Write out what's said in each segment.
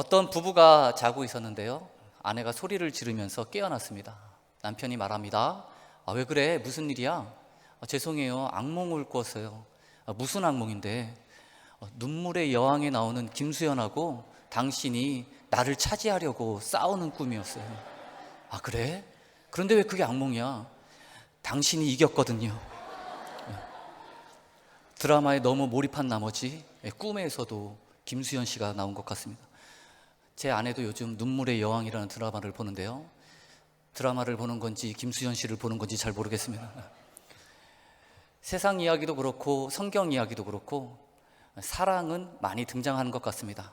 어떤 부부가 자고 있었는데요, 아내가 소리를 지르면서 깨어났습니다. 남편이 말합니다. 왜 그래? 무슨 일이야? 죄송해요, 악몽을 꿨어요. 무슨 악몽인데? 눈물의 여왕에 나오는 김수현하고 당신이 나를 차지하려고 싸우는 꿈이었어요. 그래? 그런데 왜 그게 악몽이야? 당신이 이겼거든요. 드라마에 너무 몰입한 나머지 꿈에서도 김수현 씨가 나온 것 같습니다. 제 아내도 요즘 눈물의 여왕이라는 드라마를 보는데요, 드라마를 보는 건지 김수현 씨를 보는 건지 잘 모르겠습니다. 세상 이야기도 그렇고 성경 이야기도 그렇고 사랑은 많이 등장하는 것 같습니다.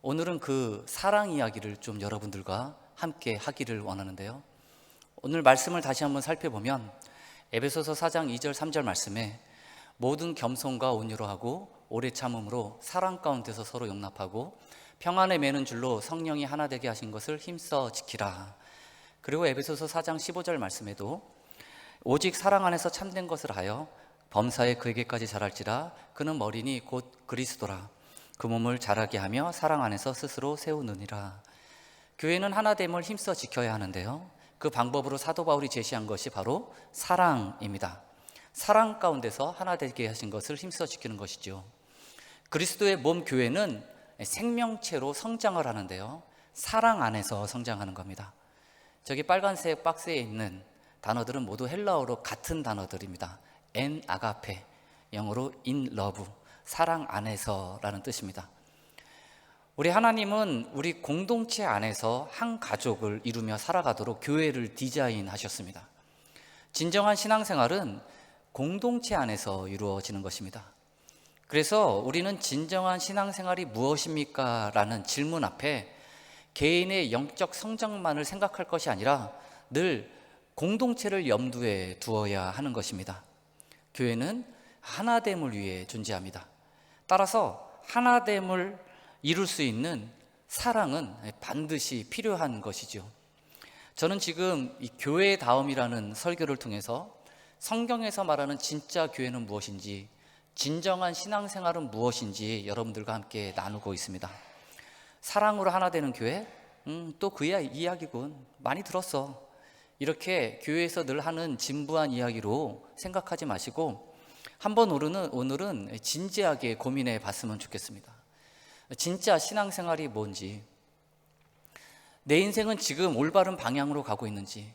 오늘은 그 사랑 이야기를 좀 여러분들과 함께 하기를 원하는데요, 오늘 말씀을 다시 한번 살펴보면 에베소서 4장 2절 3절 말씀에 모든 겸손과 온유로 하고 오래 참음으로 사랑 가운데서 서로 용납하고 평안에 매는 줄로 성령이 하나 되게 하신 것을 힘써 지키라. 그리고 에베소서 4장 15절 말씀에도 오직 사랑 안에서 참된 것을 하여 범사에 그에게까지 자랄지라. 그는 머리니 곧 그리스도라. 그 몸을 자라게 하며 사랑 안에서 스스로 세우느니라. 교회는 하나됨을 힘써 지켜야 하는데요, 그 방법으로 사도 바울이 제시한 것이 바로 사랑입니다. 사랑 가운데서 하나 되게 하신 것을 힘써 지키는 것이죠. 그리스도의 몸 교회는 생명체로 성장을 하는데요, 사랑 안에서 성장하는 겁니다. 저기 빨간색 박스에 있는 단어들은 모두 헬라어로 같은 단어들입니다. 엔 아가페, 영어로 in love, 사랑 안에서라는 뜻입니다. 우리 하나님은 우리 공동체 안에서 한 가족을 이루며 살아가도록 교회를 디자인하셨습니다. 진정한 신앙생활은 공동체 안에서 이루어지는 것입니다. 그래서 우리는 진정한 신앙생활이 무엇입니까? 라는 질문 앞에 개인의 영적 성장만을 생각할 것이 아니라 늘 공동체를 염두에 두어야 하는 것입니다. 교회는 하나됨을 위해 존재합니다. 따라서 하나됨을 이룰 수 있는 사랑은 반드시 필요한 것이죠. 저는 지금 이 교회다움이라는 설교를 통해서 성경에서 말하는 진짜 교회는 무엇인지, 진정한 신앙생활은 무엇인지 여러분들과 함께 나누고 있습니다. 사랑으로 하나 되는 교회? 또 그 이야기군, 많이 들었어. 이렇게 교회에서 늘 하는 진부한 이야기로 생각하지 마시고 한번 오늘은 진지하게 고민해 봤으면 좋겠습니다. 진짜 신앙생활이 뭔지, 내 인생은 지금 올바른 방향으로 가고 있는지,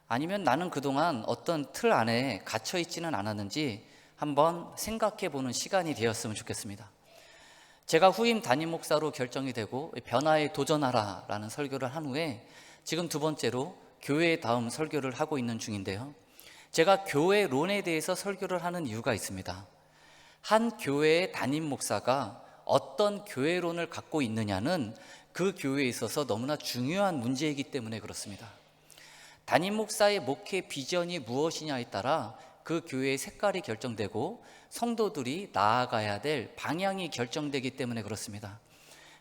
아니면 나는 그동안 어떤 틀 안에 갇혀 있지는 않았는지 한번 생각해 보는 시간이 되었으면 좋겠습니다. 제가 후임 담임 목사로 결정이 되고 변화에 도전하라 라는 설교를 한 후에 지금 두 번째로 교회다움 설교를 하고 있는 중인데요, 제가 교회론에 대해서 설교를 하는 이유가 있습니다. 한 교회의 담임 목사가 어떤 교회론을 갖고 있느냐는 그 교회에 있어서 너무나 중요한 문제이기 때문에 그렇습니다. 담임 목사의 목회 비전이 무엇이냐에 따라 그 교회의 색깔이 결정되고 성도들이 나아가야 될 방향이 결정되기 때문에 그렇습니다.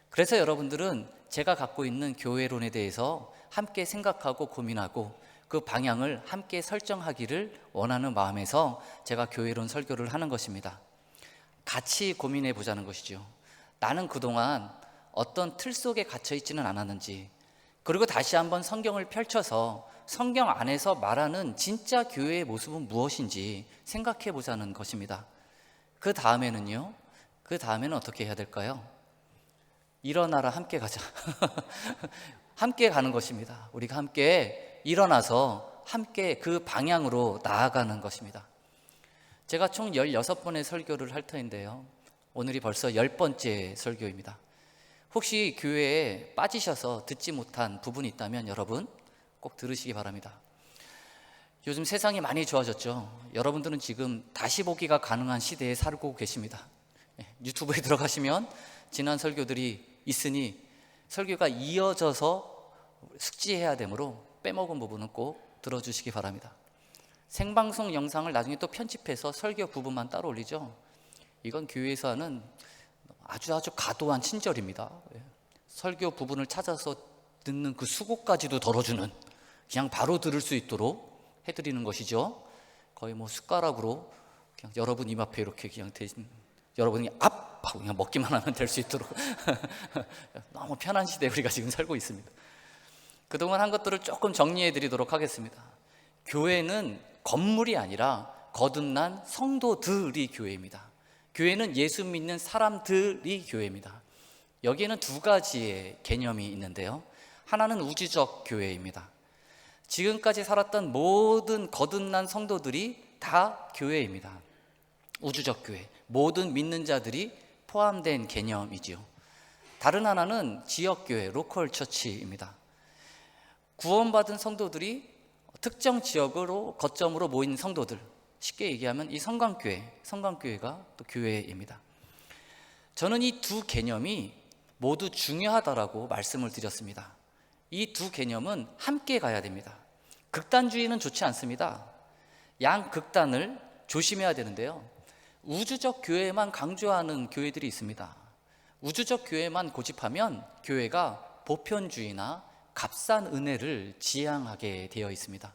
그래서 여러분들은 제가 갖고 있는 교회론에 대해서 함께 생각하고 고민하고 그 방향을 함께 설정하기를 원하는 마음에서 제가 교회론 설교를 하는 것입니다. 같이 고민해 보자는 것이죠. 나는 그동안 어떤 틀 속에 갇혀 있지는 않았는지, 그리고 다시 한번 성경을 펼쳐서 성경 안에서 말하는 진짜 교회의 모습은 무엇인지 생각해 보자는 것입니다. 그 다음에는 어떻게 해야 될까요? 일어나라, 함께 가자. 함께 가는 것입니다. 우리가 함께 일어나서 함께 그 방향으로 나아가는 것입니다. 제가 총 16번의 설교를 할 터인데요, 오늘이 벌써 10번째 설교입니다. 혹시 교회에 빠지셔서 듣지 못한 부분이 있다면 여러분 꼭 들으시기 바랍니다. 요즘 세상이 많이 좋아졌죠. 여러분들은 지금 다시 보기가 가능한 시대에 살고 계십니다. 유튜브에 들어가시면 지난 설교들이 있으니 설교가 이어져서 숙지해야 되므로 빼먹은 부분은 꼭 들어주시기 바랍니다. 생방송 영상을 나중에 또 편집해서 설교 부분만 따로 올리죠. 이건 교회에서 하는 아주 과도한 친절입니다. 설교 부분을 찾아서 듣는 그 수고까지도 덜어주는, 그냥 바로 들을 수 있도록 해드리는 것이죠. 거의 숟가락으로 그냥 여러분 입 앞에 이렇게 그냥 여러분이 앞 하고 그냥 먹기만 하면 될 수 있도록 너무 편한 시대에 우리가 지금 살고 있습니다. 그동안 한 것들을 조금 정리해 드리도록 하겠습니다. 교회는 건물이 아니라 거듭난 성도들이 교회입니다. 교회는 예수 믿는 사람들이 교회입니다. 여기에는 두 가지의 개념이 있는데요. 하나는 우주적 교회입니다. 지금까지 살았던 모든 거듭난 성도들이 다 교회입니다. 우주적 교회, 모든 믿는 자들이 포함된 개념이지요. 다른 하나는 지역교회, 로컬 처치입니다. 구원받은 성도들이 특정 지역으로 거점으로 모인 성도들, 쉽게 얘기하면 이 성광교회가 또 교회입니다. 저는 이 두 개념이 모두 중요하다라고 말씀을 드렸습니다. 이 두 개념은 함께 가야 됩니다. 극단주의는 좋지 않습니다. 양극단을 조심해야 되는데요. 우주적 교회만 강조하는 교회들이 있습니다. 우주적 교회만 고집하면 교회가 보편주의나 값싼 은혜를 지향하게 되어 있습니다.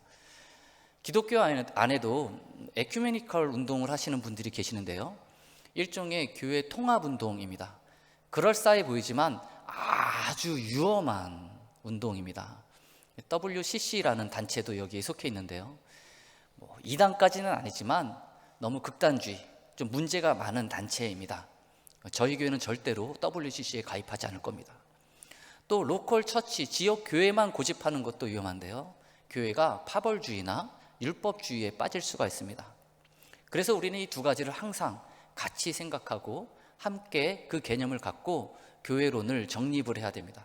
기독교 안에도 에큐메니컬 운동을 하시는 분들이 계시는데요. 일종의 교회 통합 운동입니다. 그럴싸해 보이지만 아주 위험한 운동입니다. WCC라는 단체도 여기에 속해 있는데요. 이단까지는 아니지만 너무 극단주의, 좀 문제가 많은 단체입니다. 저희 교회는 절대로 WCC에 가입하지 않을 겁니다. 또 로컬 처치, 지역 교회만 고집하는 것도 위험한데요. 교회가 파벌주의나 율법주의에 빠질 수가 있습니다. 그래서 우리는 이 두 가지를 항상 같이 생각하고 함께 그 개념을 갖고 교회론을 정립을 해야 됩니다.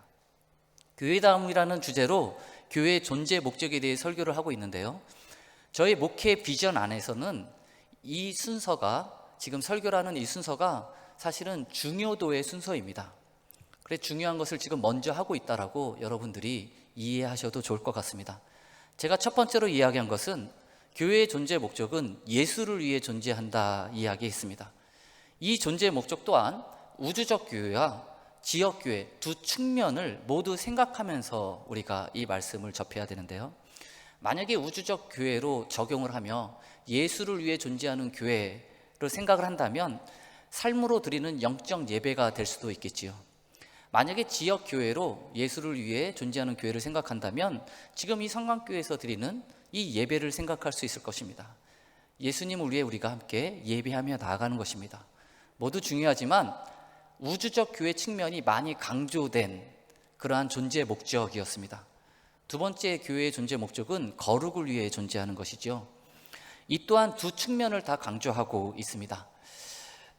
교회다움이라는 주제로 교회의 존재 목적에 대해 설교를 하고 있는데요. 저희 목회 비전 안에서는 이 순서가, 지금 설교라는 이 순서가 사실은 중요도의 순서입니다. 그래, 중요한 것을 지금 먼저 하고 있다라고 여러분들이 이해하셔도 좋을 것 같습니다. 제가 첫 번째로 이야기한 것은 교회의 존재 목적은 예수를 위해 존재한다 이야기했습니다. 이 존재 목적 또한 우주적 교회와 지역 교회 두 측면을 모두 생각하면서 우리가 이 말씀을 접해야 되는데요. 만약에 우주적 교회로 적용을 하며 예수를 위해 존재하는 교회를 생각을 한다면 삶으로 드리는 영적 예배가 될 수도 있겠지요. 만약에 지역 교회로 예수를 위해 존재하는 교회를 생각한다면 지금 이 성광교회에서 드리는 이 예배를 생각할 수 있을 것입니다. 예수님을 위해 우리가 함께 예배하며 나아가는 것입니다. 모두 중요하지만 우주적 교회 측면이 많이 강조된 그러한 존재 목적이었습니다. 두 번째 교회의 존재 목적은 거룩을 위해 존재하는 것이죠. 이 또한 두 측면을 다 강조하고 있습니다.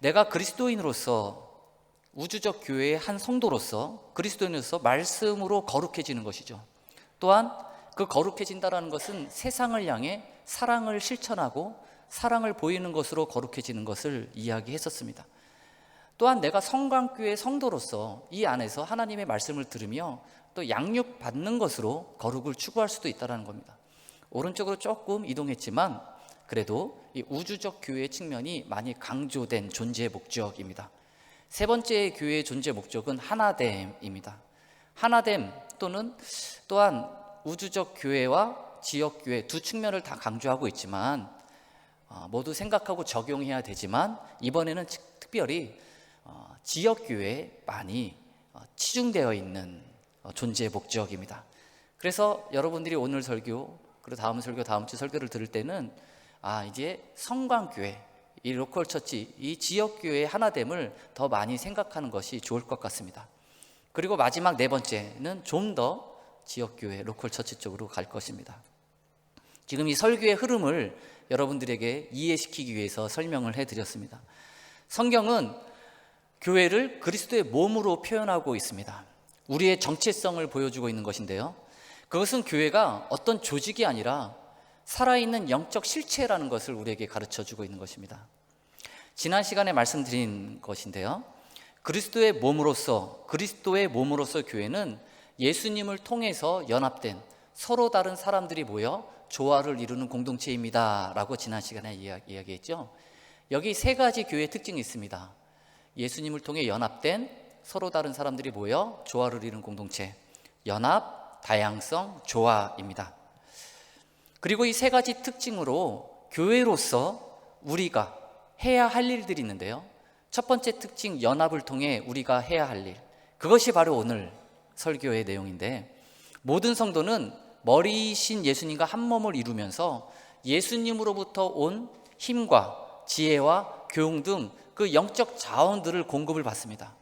내가 그리스도인으로서, 우주적 교회의 한 성도로서, 그리스도인으로서 말씀으로 거룩해지는 것이죠. 또한 그 거룩해진다는 것은 세상을 향해 사랑을 실천하고 사랑을 보이는 것으로 거룩해지는 것을 이야기했었습니다. 또한 내가 성광교회 성도로서 이 안에서 하나님의 말씀을 들으며 또 양육받는 것으로 거룩을 추구할 수도 있다는 겁니다. 오른쪽으로 조금 이동했지만 그래도 이 우주적 교회의 측면이 많이 강조된 존재 목적입니다. 세 번째 교회의 존재 목적은 하나됨입니다. 하나됨 또한 우주적 교회와 지역 교회 두 측면을 다 강조하고 있지만 모두 생각하고 적용해야 되지만 이번에는 특별히 지역 교회에 많이 치중되어 있는 존재 목적입니다. 그래서 여러분들이 오늘 설교, 그리고 다음 설교, 다음 주 설교를 들을 때는 이제 성광교회, 이 로컬 처치, 이 지역 교회의 하나됨을 더 많이 생각하는 것이 좋을 것 같습니다. 그리고 마지막 네 번째는 좀 더 지역 교회, 로컬 처치 쪽으로 갈 것입니다. 지금 이 설교의 흐름을 여러분들에게 이해시키기 위해서 설명을 해드렸습니다. 성경은 교회를 그리스도의 몸으로 표현하고 있습니다. 우리의 정체성을 보여주고 있는 것인데요. 그것은 교회가 어떤 조직이 아니라 살아있는 영적 실체라는 것을 우리에게 가르쳐주고 있는 것입니다. 지난 시간에 말씀드린 것인데요. 그리스도의 몸으로서 교회는 예수님을 통해서 연합된 서로 다른 사람들이 모여 조화를 이루는 공동체입니다 라고 지난 시간에 이야기했죠. 여기 세 가지 교회의 특징이 있습니다. 예수님을 통해 연합된 서로 다른 사람들이 모여 조화를 이루는 공동체, 연합, 다양성, 조화입니다. 그리고 이 세 가지 특징으로 교회로서 우리가 해야 할 일들이 있는데요. 첫 번째 특징, 연합을 통해 우리가 해야 할 일, 그것이 바로 오늘 설교의 내용인데, 모든 성도는 머리이신 예수님과 한 몸을 이루면서 예수님으로부터 온 힘과 지혜와 교훈 등 그 영적 자원들을 공급을 받습니다.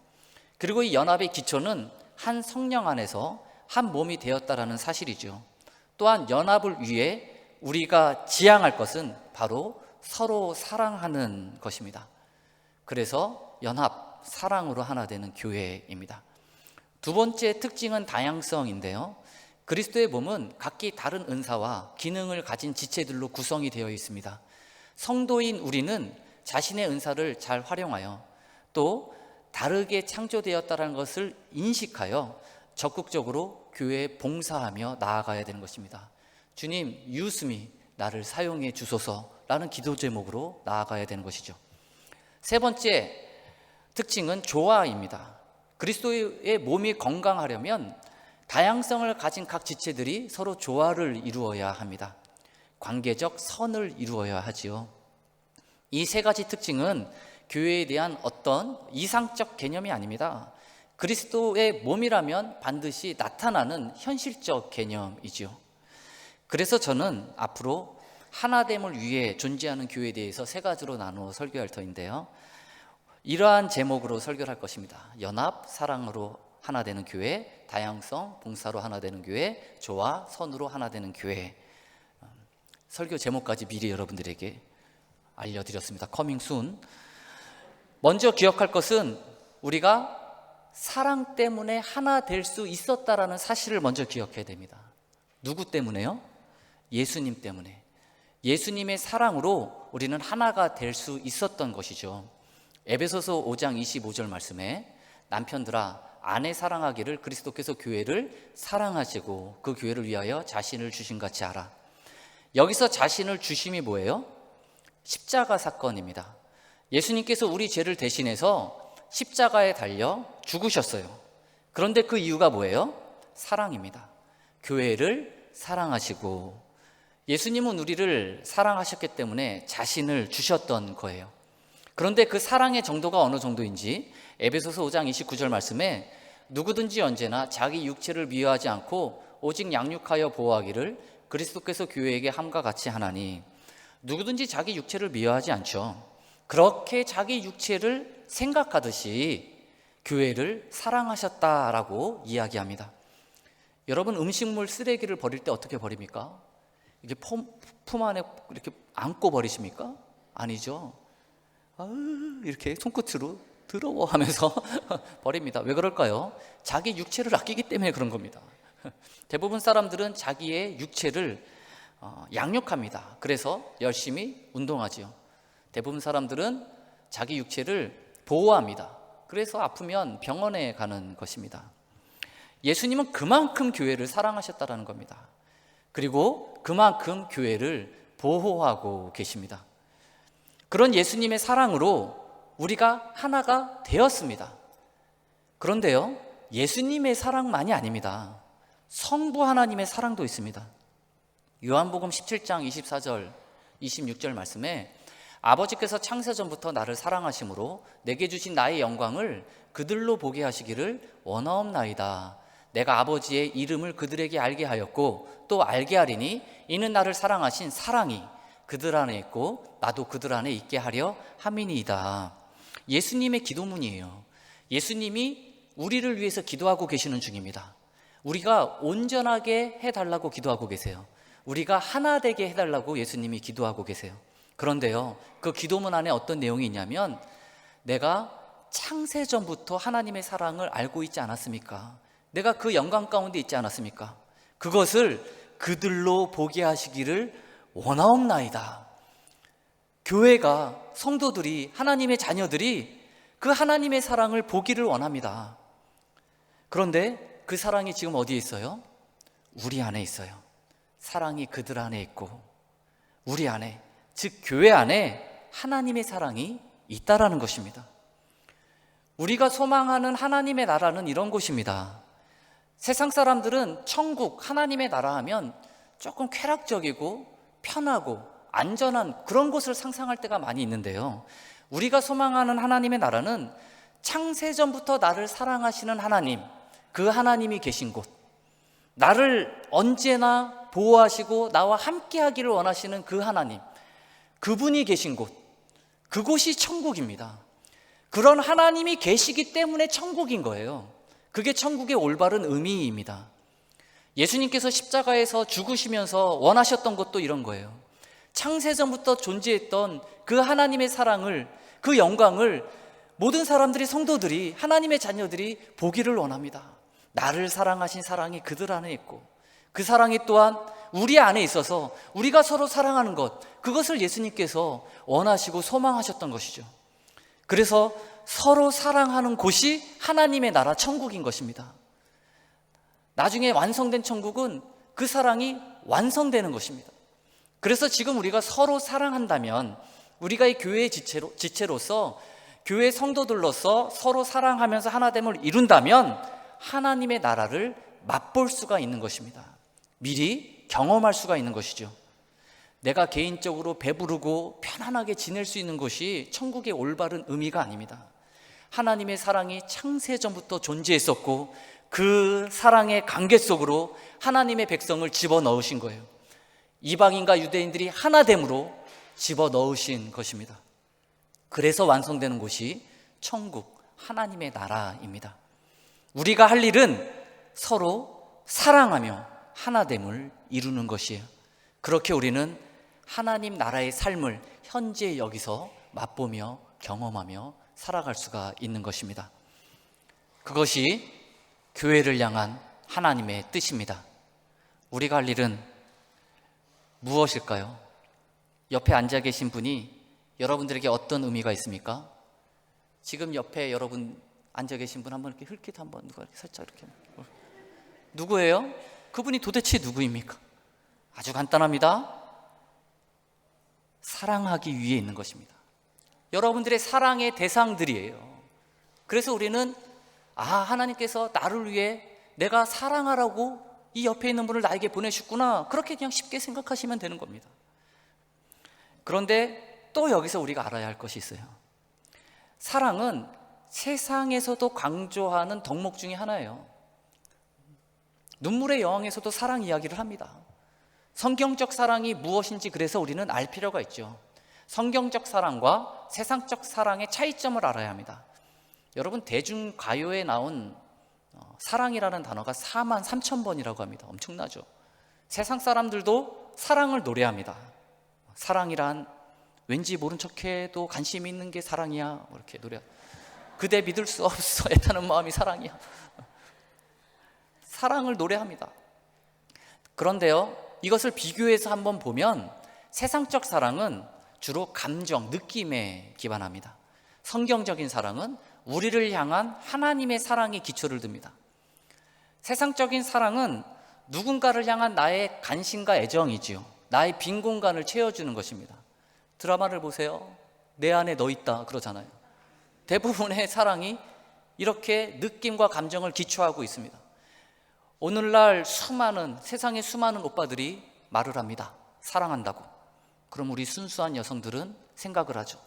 그리고 이 연합의 기초는 한 성령 안에서 한 몸이 되었다라는 사실이죠. 또한 연합을 위해 우리가 지향할 것은 바로 서로 사랑하는 것입니다. 그래서 연합, 사랑으로 하나 되는 교회입니다. 두 번째 특징은 다양성인데요. 그리스도의 몸은 각기 다른 은사와 기능을 가진 지체들로 구성이 되어 있습니다. 성도인 우리는 자신의 은사를 잘 활용하여 또 다르게 창조되었다는 것을 인식하여 적극적으로 교회에 봉사하며 나아가야 되는 것입니다. 주님, use me, 나를 사용해 주소서라는 기도 제목으로 나아가야 되는 것이죠. 세 번째 특징은 조화입니다. 그리스도의 몸이 건강하려면 다양성을 가진 각 지체들이 서로 조화를 이루어야 합니다. 관계적 선을 이루어야 하지요. 이 세 가지 특징은 교회에 대한 어떤 이상적 개념이 아닙니다. 그리스도의 몸이라면 반드시 나타나는 현실적 개념이지요. 그래서 저는 앞으로 하나됨을 위해 존재하는 교회에 대해서 세 가지로 나누어 설교할 터인데요. 이러한 제목으로 설교를 할 것입니다. 연합, 사랑으로 하나 되는 교회, 다양성, 봉사로 하나 되는 교회, 조화, 선으로 하나 되는 교회. 설교 제목까지 미리 여러분들에게 알려드렸습니다. 커밍 순. 먼저 기억할 것은 우리가 사랑 때문에 하나 될 수 있었다라는 사실을 먼저 기억해야 됩니다. 누구 때문에요? 예수님 때문에. 예수님의 사랑으로 우리는 하나가 될 수 있었던 것이죠. 에베소서 5장 25절 말씀에 남편들아 아내 사랑하기를 그리스도께서 교회를 사랑하시고 그 교회를 위하여 자신을 주신 같이 하라. 여기서 자신을 주심이 뭐예요? 십자가 사건입니다. 예수님께서 우리 죄를 대신해서 십자가에 달려 죽으셨어요. 그런데 그 이유가 뭐예요? 사랑입니다. 교회를 사랑하시고, 예수님은 우리를 사랑하셨기 때문에 자신을 주셨던 거예요. 그런데 그 사랑의 정도가 어느 정도인지 에베소서 5장 29절 말씀에 누구든지 언제나 자기 육체를 미워하지 않고 오직 양육하여 보호하기를 그리스도께서 교회에게 함과 같이 하나니, 누구든지 자기 육체를 미워하지 않죠. 그렇게 자기 육체를 생각하듯이 교회를 사랑하셨다라고 이야기합니다. 여러분, 음식물 쓰레기를 버릴 때 어떻게 버립니까? 이게 품 안에 이렇게 안고 버리십니까? 아니죠. 이렇게 손끝으로 더러워 하면서 버립니다. 왜 그럴까요? 자기 육체를 아끼기 때문에 그런 겁니다. 대부분 사람들은 자기의 육체를 양육합니다. 그래서 열심히 운동하지요. 대부분 사람들은 자기 육체를 보호합니다. 그래서 아프면 병원에 가는 것입니다. 예수님은 그만큼 교회를 사랑하셨다는 겁니다. 그리고 그만큼 교회를 보호하고 계십니다. 그런 예수님의 사랑으로 우리가 하나가 되었습니다. 그런데요, 예수님의 사랑만이 아닙니다. 성부 하나님의 사랑도 있습니다. 요한복음 17장 24절 26절 말씀에 아버지께서 창세전부터 나를 사랑하심으로 내게 주신 나의 영광을 그들로 보게 하시기를 원하옵나이다. 내가 아버지의 이름을 그들에게 알게 하였고 또 알게 하리니 이는 나를 사랑하신 사랑이 그들 안에 있고 나도 그들 안에 있게 하려 함이니이다. 예수님의 기도문이에요. 예수님이 우리를 위해서 기도하고 계시는 중입니다. 우리가 온전하게 해달라고 기도하고 계세요. 우리가 하나 되게 해달라고 예수님이 기도하고 계세요. 그런데요, 그 기도문 안에 어떤 내용이 있냐면, 내가 창세전부터 하나님의 사랑을 알고 있지 않았습니까? 내가 그 영광 가운데 있지 않았습니까? 그것을 그들로 보게 하시기를 원하옵나이다. 교회가, 성도들이, 하나님의 자녀들이 그 하나님의 사랑을 보기를 원합니다. 그런데 그 사랑이 지금 어디에 있어요? 우리 안에 있어요. 사랑이 그들 안에 있고 우리 안에, 즉 교회 안에 하나님의 사랑이 있다라는 것입니다. 우리가 소망하는 하나님의 나라는 이런 곳입니다. 세상 사람들은 천국, 하나님의 나라 하면 조금 쾌락적이고 편하고 안전한 그런 곳을 상상할 때가 많이 있는데요, 우리가 소망하는 하나님의 나라는 창세전부터 나를 사랑하시는 하나님, 그 하나님이 계신 곳, 나를 언제나 보호하시고 나와 함께 하기를 원하시는 그 하나님, 그분이 계신 곳, 그곳이 천국입니다. 그런 하나님이 계시기 때문에 천국인 거예요. 그게 천국의 올바른 의미입니다. 예수님께서 십자가에서 죽으시면서 원하셨던 것도 이런 거예요. 창세전부터 존재했던 그 하나님의 사랑을, 그 영광을 모든 사람들이, 성도들이, 하나님의 자녀들이 보기를 원합니다. 나를 사랑하신 사랑이 그들 안에 있고, 그 사랑이 또한 우리 안에 있어서 우리가 서로 사랑하는 것, 그것을 예수님께서 원하시고 소망하셨던 것이죠. 그래서 서로 사랑하는 곳이 하나님의 나라 천국인 것입니다. 나중에 완성된 천국은 그 사랑이 완성되는 것입니다. 그래서 지금 우리가 서로 사랑한다면, 우리가 이 교회의 지체로서, 교회 성도들로서 서로 사랑하면서 하나됨을 이룬다면 하나님의 나라를 맛볼 수가 있는 것입니다. 미리 경험할 수가 있는 것이죠. 내가 개인적으로 배부르고 편안하게 지낼 수 있는 것이 천국의 올바른 의미가 아닙니다. 하나님의 사랑이 창세전부터 존재했었고, 그 사랑의 관계 속으로 하나님의 백성을 집어넣으신 거예요. 이방인과 유대인들이 하나됨으로 집어넣으신 것입니다. 그래서 완성되는 곳이 천국, 하나님의 나라입니다. 우리가 할 일은 서로 사랑하며 하나됨을 이루는 것이에요. 그렇게 우리는 하나님 나라의 삶을 현재 여기서 맛보며 경험하며 살아갈 수가 있는 것입니다. 그것이 교회를 향한 하나님의 뜻입니다. 우리가 할 일은 무엇일까요? 옆에 앉아 계신 분이 여러분들에게 어떤 의미가 있습니까? 지금 옆에 여러분 앉아 계신 분 한번 이렇게 흘끗 한번 누가 이렇게 살짝 이렇게, 누구예요? 그분이 도대체 누구입니까? 아주 간단합니다. 사랑하기 위해 있는 것입니다. 여러분들의 사랑의 대상들이에요. 그래서 우리는 하나님께서 나를 위해 내가 사랑하라고 이 옆에 있는 분을 나에게 보내셨구나, 그렇게 그냥 쉽게 생각하시면 되는 겁니다. 그런데 또 여기서 우리가 알아야 할 것이 있어요. 사랑은 세상에서도 강조하는 덕목 중에 하나예요. 눈물의 여왕에서도 사랑 이야기를 합니다. 성경적 사랑이 무엇인지 그래서 우리는 알 필요가 있죠. 성경적 사랑과 세상적 사랑의 차이점을 알아야 합니다. 여러분, 대중가요에 나온 사랑이라는 단어가 43,000번이라고 합니다. 엄청나죠? 세상 사람들도 사랑을 노래합니다. 사랑이란 왠지 모른 척해도 관심 있는 게 사랑이야, 이렇게 노래. 그대 믿을 수 없어 애타는 마음이 사랑이야. 사랑을 노래합니다. 그런데요, 이것을 비교해서 한번 보면 세상적 사랑은 주로 감정, 느낌에 기반합니다. 성경적인 사랑은 우리를 향한 하나님의 사랑에 기초를 둡니다. 세상적인 사랑은 누군가를 향한 나의 관심과 애정이지요. 나의 빈 공간을 채워주는 것입니다. 드라마를 보세요. 내 안에 너 있다 그러잖아요. 대부분의 사랑이 이렇게 느낌과 감정을 기초하고 있습니다. 오늘날 세상의 수많은 오빠들이 말을 합니다. 사랑한다고. 그럼 우리 순수한 여성들은 생각을 하죠.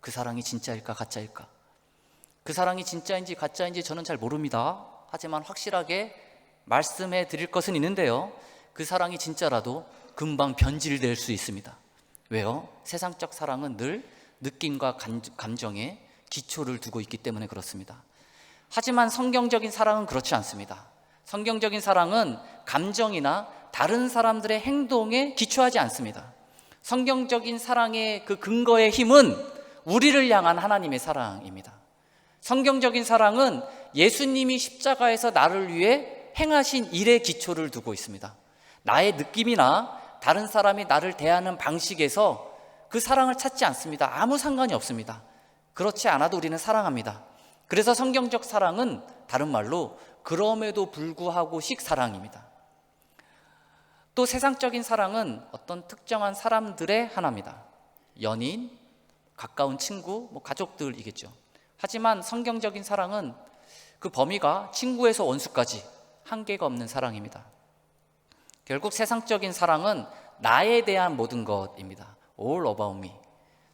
그 사랑이 진짜일까 가짜일까? 그 사랑이 진짜인지 가짜인지 저는 잘 모릅니다. 하지만 확실하게 말씀해 드릴 것은 있는데요, 그 사랑이 진짜라도 금방 변질될 수 있습니다. 왜요? 세상적 사랑은 늘 느낌과 감정에 기초를 두고 있기 때문에 그렇습니다. 하지만 성경적인 사랑은 그렇지 않습니다. 성경적인 사랑은 감정이나 다른 사람들의 행동에 기초하지 않습니다. 성경적인 사랑의 그 근거의 힘은 우리를 향한 하나님의 사랑입니다. 성경적인 사랑은 예수님이 십자가에서 나를 위해 행하신 일에 기초를 두고 있습니다. 나의 느낌이나 다른 사람이 나를 대하는 방식에서 그 사랑을 찾지 않습니다. 아무 상관이 없습니다. 그렇지 않아도 우리는 사랑합니다. 그래서 성경적 사랑은 다른 말로 그럼에도 불구하고식 사랑입니다. 또 세상적인 사랑은 어떤 특정한 사람들의 하나입니다. 연인, 가까운 친구, 가족들이겠죠. 하지만 성경적인 사랑은 그 범위가 친구에서 원수까지 한계가 없는 사랑입니다. 결국 세상적인 사랑은 나에 대한 모든 것입니다. All about me.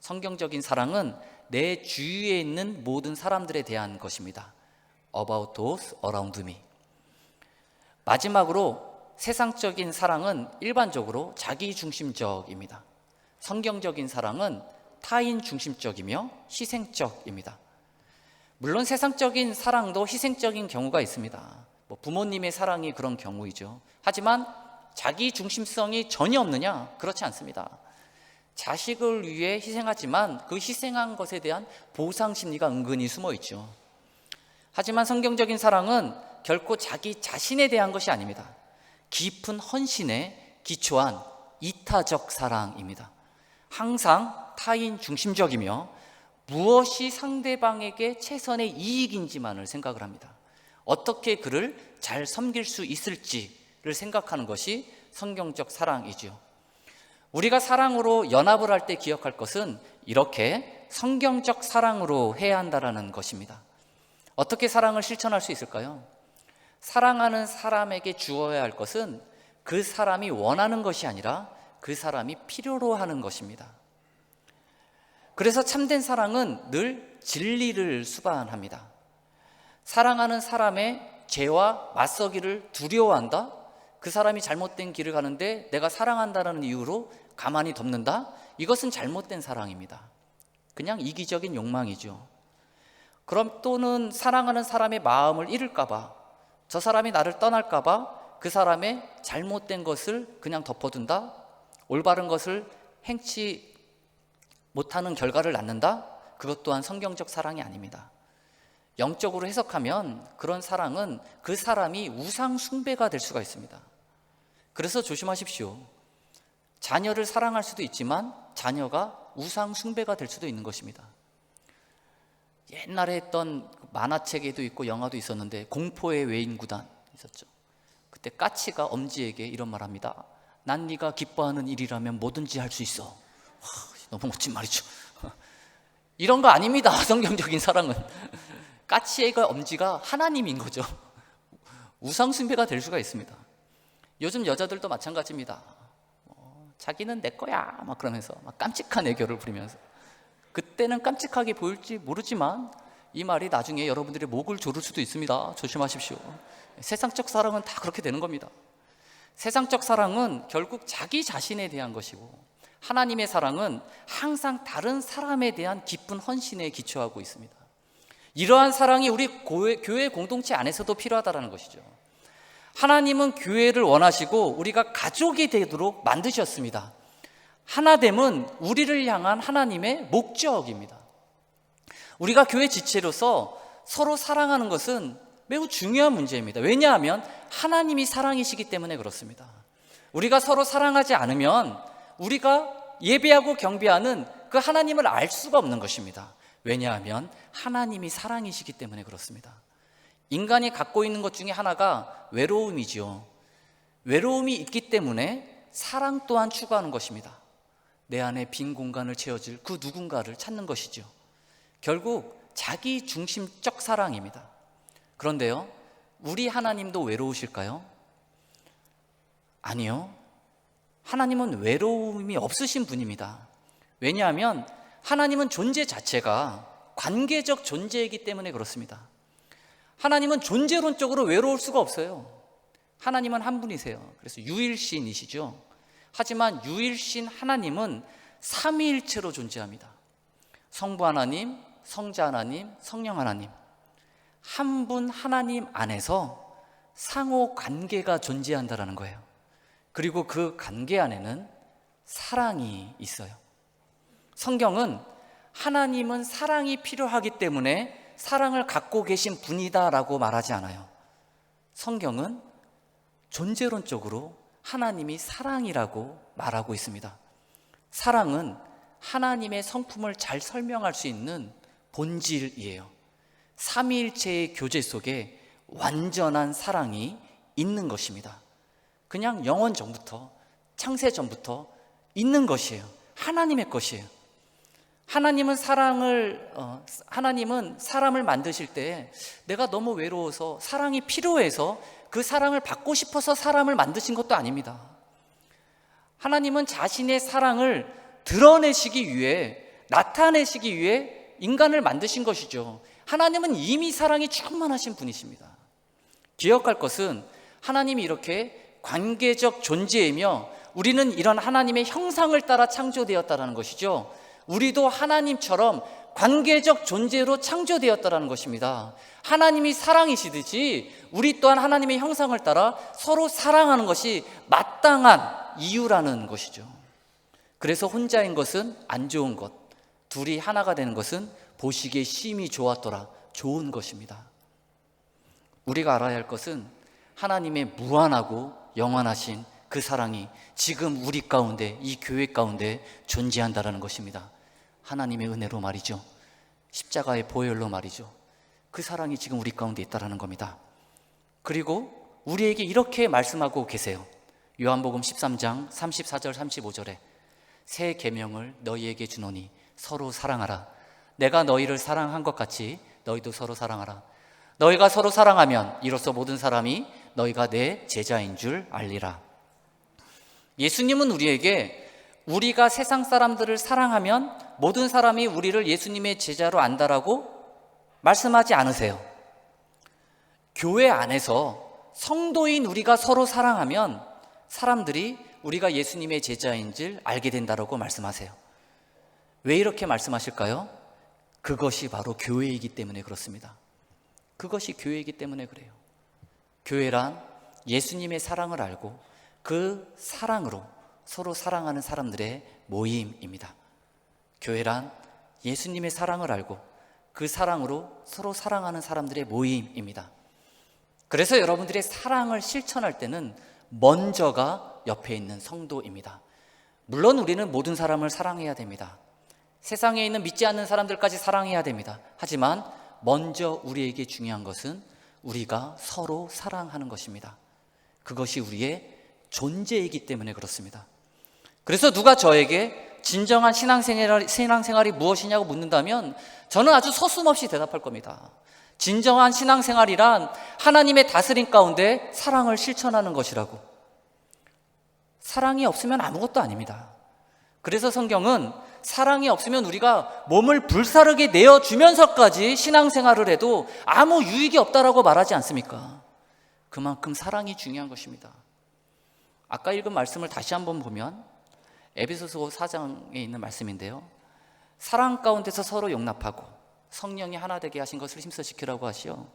성경적인 사랑은 내 주위에 있는 모든 사람들에 대한 것입니다. About those around me. 마지막으로 세상적인 사랑은 일반적으로 자기중심적입니다. 성경적인 사랑은 타인 중심적이며 희생적입니다. 물론 세상적인 사랑도 희생적인 경우가 있습니다. 부모님의 사랑이 그런 경우이죠. 하지만 자기 중심성이 전혀 없느냐? 그렇지 않습니다. 자식을 위해 희생하지만 그 희생한 것에 대한 보상 심리가 은근히 숨어 있죠. 하지만 성경적인 사랑은 결코 자기 자신에 대한 것이 아닙니다. 깊은 헌신에 기초한 이타적 사랑입니다. 항상 타인 중심적이며 무엇이 상대방에게 최선의 이익인지만을 생각을 합니다. 어떻게 그를 잘 섬길 수 있을지를 생각하는 것이 성경적 사랑이죠. 우리가 사랑으로 연합을 할 때 기억할 것은 이렇게 성경적 사랑으로 해야 한다는 것입니다. 어떻게 사랑을 실천할 수 있을까요? 사랑하는 사람에게 주어야 할 것은 그 사람이 원하는 것이 아니라 그 사람이 필요로 하는 것입니다. 그래서 참된 사랑은 늘 진리를 수반합니다. 사랑하는 사람의 죄와 맞서기를 두려워한다? 그 사람이 잘못된 길을 가는데 내가 사랑한다는 이유로 가만히 덮는다? 이것은 잘못된 사랑입니다. 그냥 이기적인 욕망이죠. 그럼 또는 사랑하는 사람의 마음을 잃을까봐, 저 사람이 나를 떠날까봐 그 사람의 잘못된 것을 그냥 덮어둔다? 올바른 것을 행치 못하는 결과를 낳는다? 그것 또한 성경적 사랑이 아닙니다. 영적으로 해석하면 그런 사랑은 그 사람이 우상 숭배가 될 수가 있습니다. 그래서 조심하십시오. 자녀를 사랑할 수도 있지만 자녀가 우상 숭배가 될 수도 있는 것입니다. 옛날에 했던 만화책에도 있고 영화도 있었는데 공포의 외인구단 있었죠. 그때 까치가 엄지에게 이런 말 합니다. 난 네가 기뻐하는 일이라면 뭐든지 할 수 있어. 너무 멋진 말이죠. 이런 거 아닙니다. 성경적인 사랑은. 까치의 엄지가 하나님인 거죠. 우상 숭배가 될 수가 있습니다. 요즘 여자들도 마찬가지입니다. 자기는 내 거야 막 그러면서 막 깜찍한 애교를 부리면서, 그때는 깜찍하게 보일지 모르지만 이 말이 나중에 여러분들의 목을 조를 수도 있습니다. 조심하십시오. 세상적 사랑은 다 그렇게 되는 겁니다. 세상적 사랑은 결국 자기 자신에 대한 것이고, 하나님의 사랑은 항상 다른 사람에 대한 깊은 헌신에 기초하고 있습니다. 이러한 사랑이 우리 교회 공동체 안에서도 필요하다는 것이죠. 하나님은 교회를 원하시고 우리가 가족이 되도록 만드셨습니다. 하나됨은 우리를 향한 하나님의 목적입니다. 우리가 교회 지체로서 서로 사랑하는 것은 매우 중요한 문제입니다. 왜냐하면 하나님이 사랑이시기 때문에 그렇습니다. 우리가 서로 사랑하지 않으면 우리가 예배하고 경배하는 그 하나님을 알 수가 없는 것입니다. 왜냐하면 하나님이 사랑이시기 때문에 그렇습니다. 인간이 갖고 있는 것 중에 하나가 외로움이죠. 외로움이 있기 때문에 사랑 또한 추구하는 것입니다. 내 안에 빈 공간을 채워줄 그 누군가를 찾는 것이죠. 결국 자기 중심적 사랑입니다. 그런데요, 우리 하나님도 외로우실까요? 아니요. 하나님은 외로움이 없으신 분입니다. 왜냐하면 하나님은 존재 자체가 관계적 존재이기 때문에 그렇습니다. 하나님은 존재론적으로 외로울 수가 없어요. 하나님은 한 분이세요. 그래서 유일신이시죠. 하지만 유일신 하나님은 삼위일체로 존재합니다. 성부 하나님, 성자 하나님, 성령 하나님, 한 분 하나님 안에서 상호 관계가 존재한다는 거예요. 그리고 그 관계 안에는 사랑이 있어요. 성경은 하나님은 사랑이 필요하기 때문에 사랑을 갖고 계신 분이다라고 말하지 않아요. 성경은 존재론적으로 하나님이 사랑이라고 말하고 있습니다. 사랑은 하나님의 성품을 잘 설명할 수 있는 본질이에요. 삼위일체의 교제 속에 완전한 사랑이 있는 것입니다. 그냥 영원 전부터, 창세 전부터 있는 것이에요. 하나님의 것이에요. 하나님은 사람을 만드실 때 내가 너무 외로워서 사랑이 필요해서 그 사랑을 받고 싶어서 사람을 만드신 것도 아닙니다. 하나님은 자신의 사랑을 드러내시기 위해, 나타내시기 위해 인간을 만드신 것이죠. 하나님은 이미 사랑이 충만하신 분이십니다. 기억할 것은 하나님이 이렇게 관계적 존재이며 우리는 이런 하나님의 형상을 따라 창조되었다는 것이죠. 우리도 하나님처럼 관계적 존재로 창조되었다는 것입니다. 하나님이 사랑이시듯이 우리 또한 하나님의 형상을 따라 서로 사랑하는 것이 마땅한 이유라는 것이죠. 그래서 혼자인 것은 안 좋은 것, 둘이 하나가 되는 것은 보시기에 심히 좋았더라, 좋은 것입니다. 우리가 알아야 할 것은 하나님의 무한하고 영원하신 그 사랑이 지금 우리 가운데, 이 교회 가운데 존재한다는 것입니다. 하나님의 은혜로 말이죠. 십자가의 보혈로 말이죠. 그 사랑이 지금 우리 가운데 있다는 겁니다. 그리고 우리에게 이렇게 말씀하고 계세요. 요한복음 13장 34절 35절에 새 계명을 너희에게 주노니 서로 사랑하라. 내가 너희를 사랑한 것 같이 너희도 서로 사랑하라. 너희가 서로 사랑하면 이로써 모든 사람이 너희가 내 제자인 줄 알리라. 예수님은 우리에게 우리가 세상 사람들을 사랑하면 모든 사람이 우리를 예수님의 제자로 안다라고 말씀하지 않으세요. 교회 안에서 성도인 우리가 서로 사랑하면 사람들이 우리가 예수님의 제자인 줄 알게 된다라고 말씀하세요. 왜 이렇게 말씀하실까요? 그것이 바로 교회이기 때문에 그렇습니다. 그것이 교회이기 때문에 그래요. 교회란 예수님의 사랑을 알고 그 사랑으로 서로 사랑하는 사람들의 모임입니다. 교회란 예수님의 사랑을 알고 그 사랑으로 서로 사랑하는 사람들의 모임입니다. 그래서 여러분들의 사랑을 실천할 때는 먼저가 옆에 있는 성도입니다. 물론 우리는 모든 사람을 사랑해야 됩니다. 세상에 있는 믿지 않는 사람들까지 사랑해야 됩니다. 하지만 먼저 우리에게 중요한 것은 우리가 서로 사랑하는 것입니다. 그것이 우리의 존재이기 때문에 그렇습니다. 그래서 누가 저에게 진정한 신앙생활이 무엇이냐고 묻는다면 저는 아주 서슴없이 대답할 겁니다. 진정한 신앙생활이란 하나님의 다스림 가운데 사랑을 실천하는 것이라고. 사랑이 없으면 아무것도 아닙니다. 그래서 성경은 사랑이 없으면 우리가 몸을 불사르게 내어주면서까지 신앙생활을 해도 아무 유익이 없다라고 말하지 않습니까? 그만큼 사랑이 중요한 것입니다. 아까 읽은 말씀을 다시 한번 보면 에베소서 4장에 있는 말씀인데요, 사랑 가운데서 서로 용납하고 성령이 하나 되게 하신 것을 힘써 지키라고 하시오.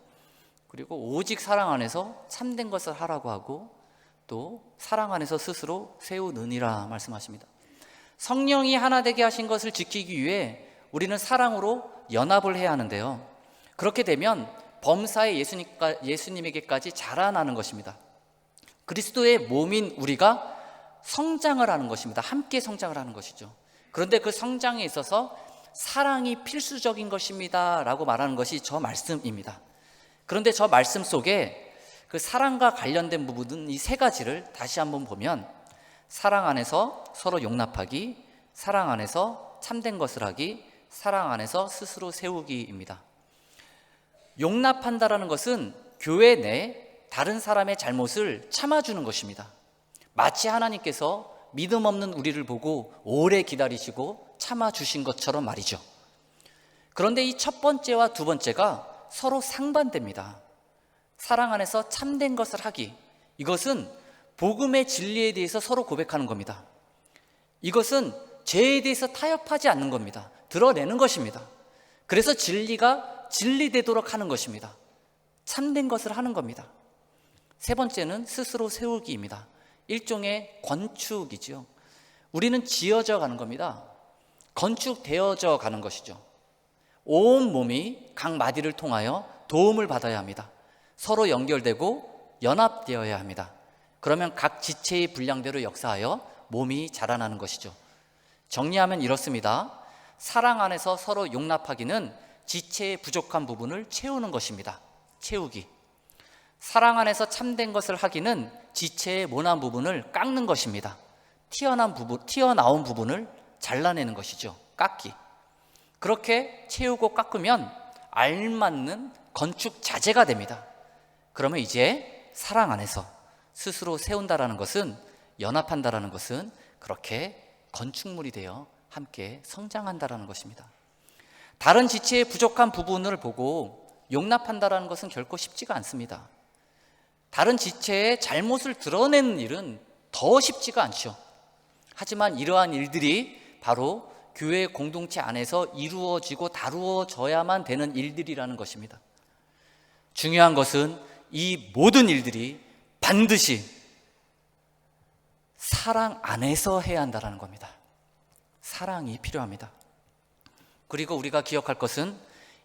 그리고 오직 사랑 안에서 참된 것을 하라고 하고 또 사랑 안에서 스스로 세우느니라 말씀하십니다. 성령이 하나 되게 하신 것을 지키기 위해 우리는 사랑으로 연합을 해야 하는데요, 그렇게 되면 범사의 예수님에게까지 자라나는 것입니다. 그리스도의 몸인 우리가 성장을 하는 것입니다. 함께 성장을 하는 것이죠. 그런데 그 성장에 있어서 사랑이 필수적인 것입니다 라고 말하는 것이 저 말씀입니다. 그런데 저 말씀 속에 그 사랑과 관련된 부분은 이 세 가지를 다시 한번 보면 사랑 안에서 서로 용납하기, 사랑 안에서 참된 것을 하기, 사랑 안에서 스스로 세우기입니다. 용납한다라는 것은 교회 내 다른 사람의 잘못을 참아주는 것입니다. 마치 하나님께서 믿음 없는 우리를 보고 오래 기다리시고 참아주신 것처럼 말이죠. 그런데 이 첫 번째와 두 번째가 서로 상반됩니다. 사랑 안에서 참된 것을 하기, 이것은 복음의 진리에 대해서 서로 고백하는 겁니다. 이것은 죄에 대해서 타협하지 않는 겁니다. 드러내는 것입니다. 그래서 진리가 진리되도록 하는 것입니다. 참된 것을 하는 겁니다. 세 번째는 스스로 세우기입니다. 일종의 건축이죠. 우리는 지어져 가는 겁니다. 건축되어져 가는 것이죠. 온 몸이 각 마디를 통하여 도움을 받아야 합니다. 서로 연결되고 연합되어야 합니다. 그러면 각 지체의 분량대로 역사하여 몸이 자라나는 것이죠. 정리하면 이렇습니다. 사랑 안에서 서로 용납하기는 지체의 부족한 부분을 채우는 것입니다. 채우기. 사랑 안에서 참된 것을 하기는 지체의 모난 부분을 깎는 것입니다. 튀어나온 부분을 잘라내는 것이죠. 깎기. 그렇게 채우고 깎으면 알맞는 건축 자재가 됩니다. 그러면 이제 사랑 안에서 스스로 세운다라는 것은, 연합한다라는 것은 그렇게 건축물이 되어 함께 성장한다라는 것입니다. 다른 지체의 부족한 부분을 보고 용납한다는 것은 결코 쉽지가 않습니다. 다른 지체의 잘못을 드러내는 일은 더 쉽지가 않죠. 하지만 이러한 일들이 바로 교회 공동체 안에서 이루어지고 다루어져야만 되는 일들이라는 것입니다. 중요한 것은 이 모든 일들이 반드시 사랑 안에서 해야 한다는 겁니다. 사랑이 필요합니다. 그리고 우리가 기억할 것은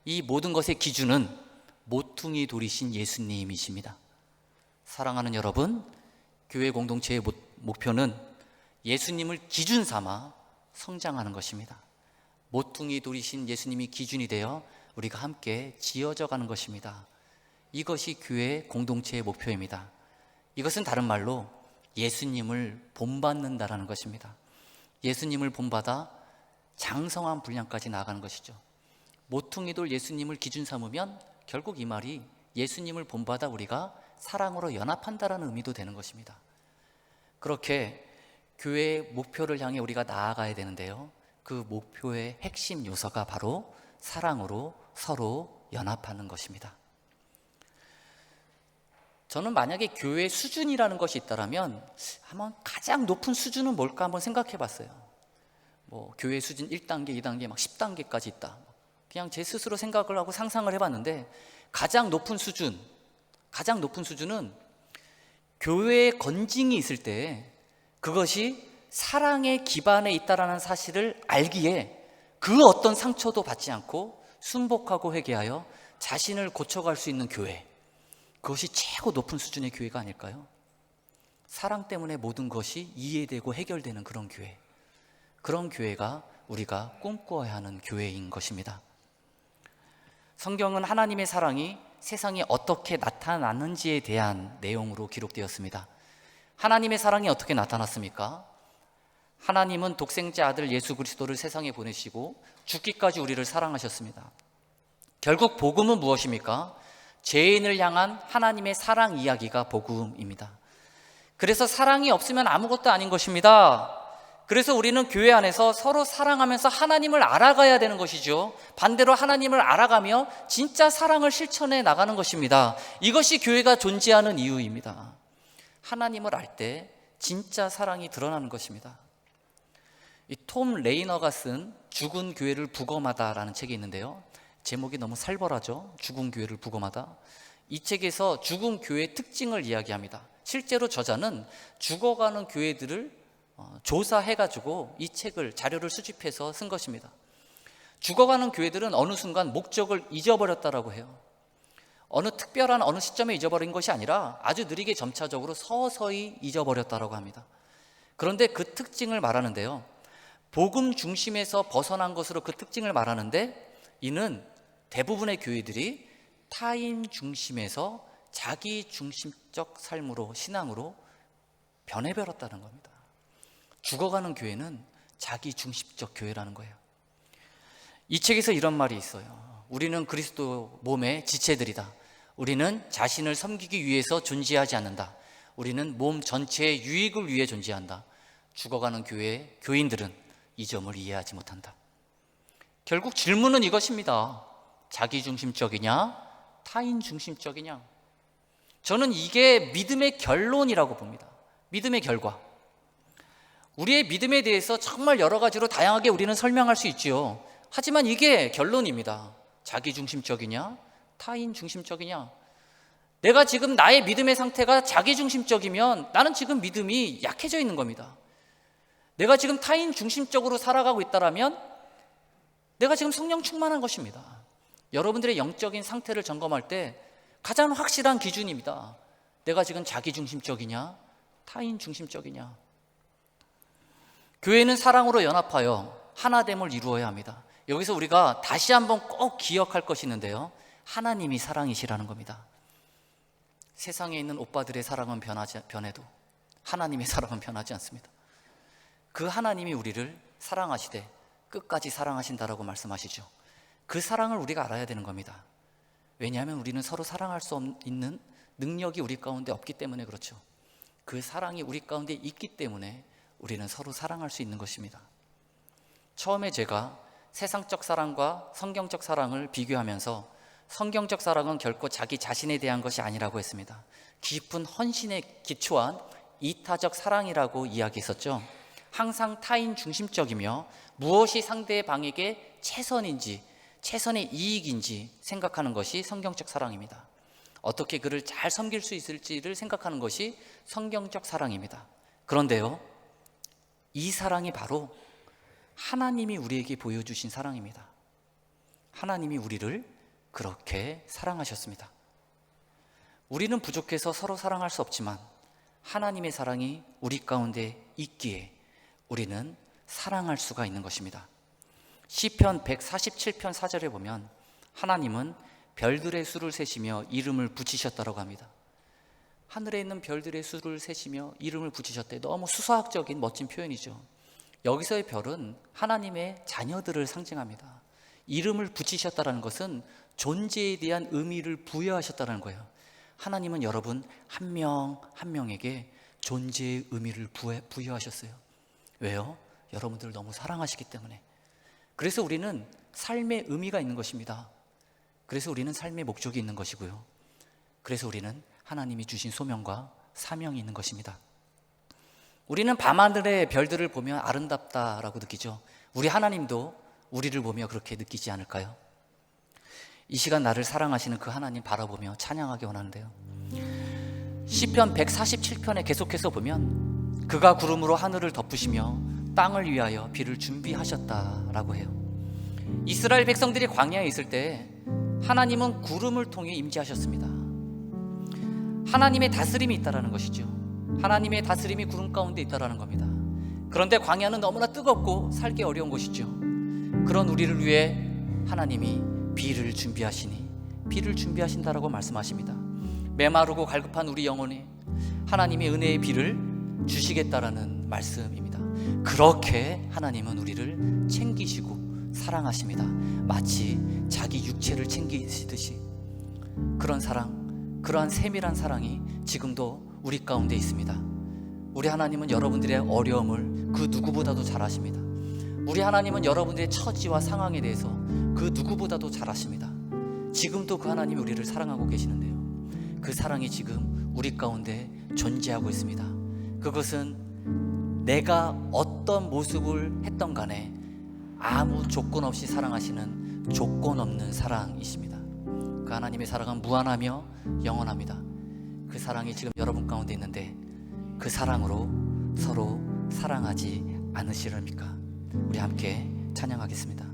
이 모든 것의 기준은 모퉁이 돌이신 예수님이십니다. 사랑하는 여러분, 교회 공동체의 목표는 예수님을 기준 삼아 성장하는 것입니다. 모퉁이 돌이신 예수님이 기준이 되어 우리가 함께 지어져 가는 것입니다. 이것이 교회 공동체의 목표입니다. 이것은 다른 말로 예수님을 본받는다라는 것입니다. 예수님을 본받아 장성한 분량까지 나아가는 것이죠. 모퉁이돌 예수님을 기준 삼으면 결국 이 말이 예수님을 본받아 우리가 사랑으로 연합한다라는 의미도 되는 것입니다. 그렇게 교회의 목표를 향해 우리가 나아가야 되는데요, 그 목표의 핵심 요소가 바로 사랑으로 서로 연합하는 것입니다. 저는 만약에 교회 수준이라는 것이 있다면 한번 가장 높은 수준은 뭘까 한번 생각해 봤어요. 교회 수준 1단계, 2단계, 막 10단계까지 있다. 그냥 제 스스로 생각을 하고 상상을 해봤는데 가장 높은 수준은 교회에 건징이 있을 때 그것이 사랑의 기반에 있다라는 사실을 알기에 그 어떤 상처도 받지 않고 순복하고 회개하여 자신을 고쳐갈 수 있는 교회, 그것이 최고 높은 수준의 교회가 아닐까요? 사랑 때문에 모든 것이 이해되고 해결되는 그런 교회, 그런 교회가 우리가 꿈꿔야 하는 교회인 것입니다. 성경은 하나님의 사랑이 세상에 어떻게 나타나는지에 대한 내용으로 기록되었습니다. 하나님의 사랑이 어떻게 나타났습니까? 하나님은 독생자 아들 예수 그리스도를 세상에 보내시고 죽기까지 우리를 사랑하셨습니다. 결국 복음은 무엇입니까? 죄인을 향한 하나님의 사랑 이야기가 복음입니다. 그래서 사랑이 없으면 아무것도 아닌 것입니다. 그래서 우리는 교회 안에서 서로 사랑하면서 하나님을 알아가야 되는 것이죠. 반대로 하나님을 알아가며 진짜 사랑을 실천해 나가는 것입니다. 이것이 교회가 존재하는 이유입니다. 하나님을 알 때 진짜 사랑이 드러나는 것입니다. 이 톰 레이너가 쓴 죽은 교회를 부검하다라는 책이 있는데요, 제목이 너무 살벌하죠. 죽은 교회를 부검하다. 이 책에서 죽은 교회의 특징을 이야기합니다. 실제로 저자는 죽어가는 교회들을 조사해가지고 이 책을, 자료를 수집해서 쓴 것입니다. 죽어가는 교회들은 어느 순간 목적을 잊어버렸다라고 해요. 어느 특별한 어느 시점에 잊어버린 것이 아니라 아주 느리게 점차적으로 서서히 잊어버렸다라고 합니다. 그런데 그 특징을 말하는데요, 복음 중심에서 벗어난 것으로 그 특징을 말하는데, 이는 대부분의 교회들이 타인 중심에서 자기 중심적 삶으로, 신앙으로 변해버렸다는 겁니다. 죽어가는 교회는 자기 중심적 교회라는 거예요. 이 책에서 이런 말이 있어요. 우리는 그리스도 몸의 지체들이다. 우리는 자신을 섬기기 위해서 존재하지 않는다. 우리는 몸 전체의 유익을 위해 존재한다. 죽어가는 교회의 교인들은 이 점을 이해하지 못한다. 결국 질문은 이것입니다. 자기 중심적이냐, 타인 중심적이냐? 저는 이게 믿음의 결론이라고 봅니다. 믿음의 결과. 우리의 믿음에 대해서 정말 여러 가지로 다양하게 우리는 설명할 수 있지요. 하지만 이게 결론입니다. 자기 중심적이냐, 타인 중심적이냐? 내가 지금 나의 믿음의 상태가 자기 중심적이면 나는 지금 믿음이 약해져 있는 겁니다. 내가 지금 타인 중심적으로 살아가고 있다면 내가 지금 성령 충만한 것입니다. 여러분들의 영적인 상태를 점검할 때 가장 확실한 기준입니다. 내가 지금 자기 중심적이냐, 타인 중심적이냐? 교회는 사랑으로 연합하여 하나됨을 이루어야 합니다. 여기서 우리가 다시 한번 꼭 기억할 것이 있는데요, 하나님이 사랑이시라는 겁니다. 세상에 있는 오빠들의 사랑은 변해도 하나님의 사랑은 변하지 않습니다. 그 하나님이 우리를 사랑하시되 끝까지 사랑하신다라고 말씀하시죠. 그 사랑을 우리가 알아야 되는 겁니다. 왜냐하면 우리는 서로 사랑할 수 있는 능력이 우리 가운데 없기 때문에 그렇죠. 그 사랑이 우리 가운데 있기 때문에 우리는 서로 사랑할 수 있는 것입니다. 처음에 제가 세상적 사랑과 성경적 사랑을 비교하면서 성경적 사랑은 결코 자기 자신에 대한 것이 아니라고 했습니다. 깊은 헌신에 기초한 이타적 사랑이라고 이야기했었죠. 항상 타인 중심적이며 무엇이 상대의 방에게 최선인지, 최선의 이익인지 생각하는 것이 성경적 사랑입니다. 어떻게 그를 잘 섬길 수 있을지를 생각하는 것이 성경적 사랑입니다. 그런데요, 이 사랑이 바로 하나님이 우리에게 보여주신 사랑입니다. 하나님이 우리를 그렇게 사랑하셨습니다. 우리는 부족해서 서로 사랑할 수 없지만 하나님의 사랑이 우리 가운데 있기에 우리는 사랑할 수가 있는 것입니다. 시편 147편 4절에 보면 하나님은 별들의 수를 세시며 이름을 붙이셨다고 합니다. 하늘에 있는 별들의 수를 세시며 이름을 붙이셨대. 너무 수사학적인 멋진 표현이죠. 여기서의 별은 하나님의 자녀들을 상징합니다. 이름을 붙이셨다는 것은 존재에 대한 의미를 부여하셨다는 거예요. 하나님은 여러분 한 명 한 명에게 존재의 의미를 부여하셨어요. 왜요? 여러분들을 너무 사랑하시기 때문에. 그래서 우리는 삶의 의미가 있는 것입니다. 그래서 우리는 삶의 목적이 있는 것이고요. 그래서 우리는 하나님이 주신 소명과 사명이 있는 것입니다. 우리는 밤하늘의 별들을 보며 아름답다라고 느끼죠. 우리 하나님도 우리를 보며 그렇게 느끼지 않을까요? 이 시간 나를 사랑하시는 그 하나님 바라보며 찬양하기 원하는데요, 시편 147편에 계속해서 보면 그가 구름으로 하늘을 덮으시며 땅을 위하여 비를 준비하셨다라고 해요. 이스라엘 백성들이 광야에 있을 때 하나님은 구름을 통해 임재하셨습니다. 하나님의 다스림이 있다라는 것이죠. 하나님의 다스림이 구름 가운데 있다라는 겁니다. 그런데 광야는 너무나 뜨겁고 살기 어려운 곳이죠. 그런 우리를 위해 하나님이 비를 준비하시니 비를 준비하신다라고 말씀하십니다. 메마르고 갈급한 우리 영혼에 하나님의 은혜의 비를 주시겠다라는 말씀입니다. 그렇게 하나님은 우리를 챙기시고 사랑하십니다. 마치 자기 육체를 챙기시듯이. 그런 사랑, 그러한 세밀한 사랑이 지금도 우리 가운데 있습니다. 우리 하나님은 여러분들의 어려움을 그 누구보다도 잘 아십니다. 우리 하나님은 여러분들의 처지와 상황에 대해서 그 누구보다도 잘 아십니다. 지금도 그 하나님이 우리를 사랑하고 계시는데요, 그 사랑이 지금 우리 가운데 존재하고 있습니다. 그것은 내가 어떤 모습을 했던 간에 아무 조건 없이 사랑하시는 조건 없는 사랑이십니다. 그 하나님의 사랑은 무한하며 영원합니다. 그 사랑이 지금 여러분 가운데 있는데 그 사랑으로 서로 사랑하지 않으시렵니까? 우리 함께 찬양하겠습니다.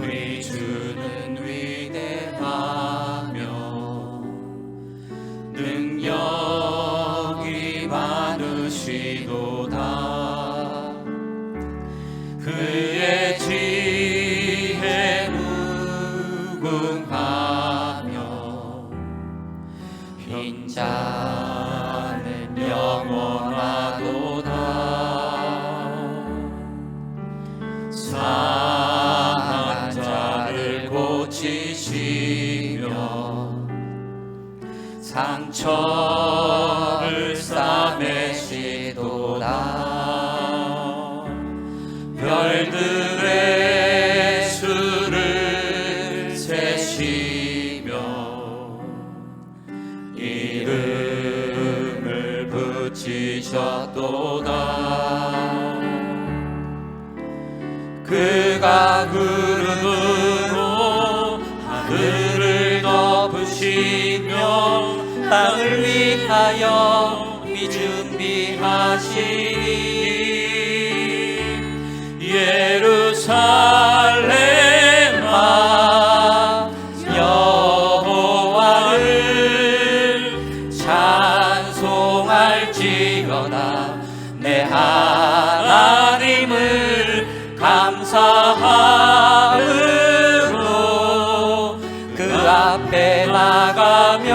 우리 주는 위대하며 능력이 많으시도다. 그의 지혜 무궁하며 빈자는 영원하도다. 상한 자를 고치시며 상처를 싸매시도다. 별들의 수를 세시며 이름을 붙이셨도다. 그가 구름으로 하늘을 덮으시며 땅을 위하여 비 준비하시니 예루살렘아 여호와를 찬송할지어다. 내 하나님을 감사함으로 그 앞에 나가며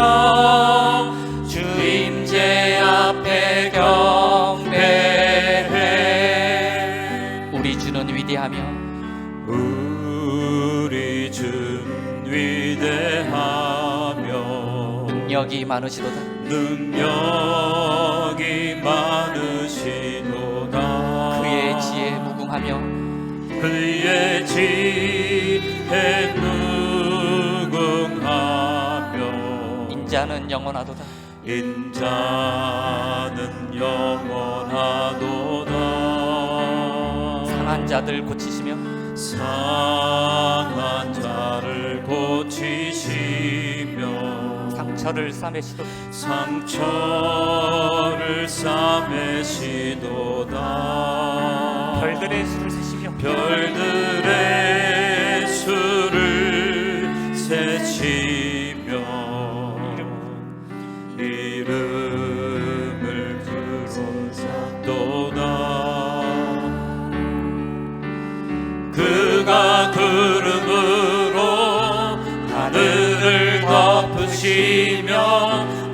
주 임재 앞에 경배해. 우리 주는 위대하며 우리 주 위대하며 능력이 많으시도다. 능력이 많으시도다. 그의 지혜에 무궁하며 그의 지혜에 무궁하며 인자는 영원하도다. 인자는 영원하도다. 상한 자들 고치시며 상한 자를 고치시며 상처를 싸매시도다. 상처를 싸매시도다. 별들의 수를 세시며 별들의 수를 세시며 이름을 부르사도다. 그가 구름으로 하늘을 덮으시며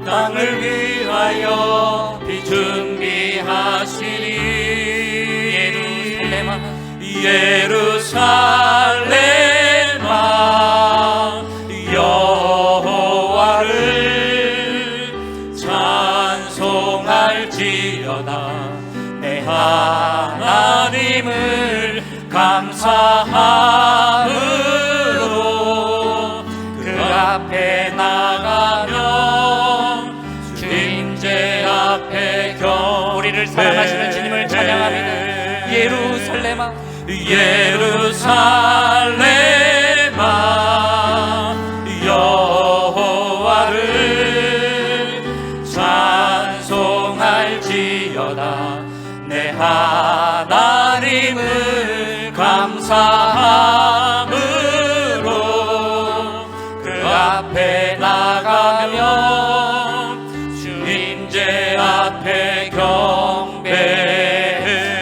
땅을 위하여 비 준비하시니 예루살렘아 여호와를 찬송할지어다. 내 하나님을 감사함으로 그 앞에 나가며 주임제 앞에 우리를 사랑하시는 주님을 찬양합니다. 예루살렘아 예루살렘아 여호와를 찬송할지어다. 내 하나님을 감사함으로 그 앞에 나가며 주임제 앞에 경배해.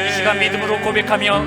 이 시간 믿음으로 고백하며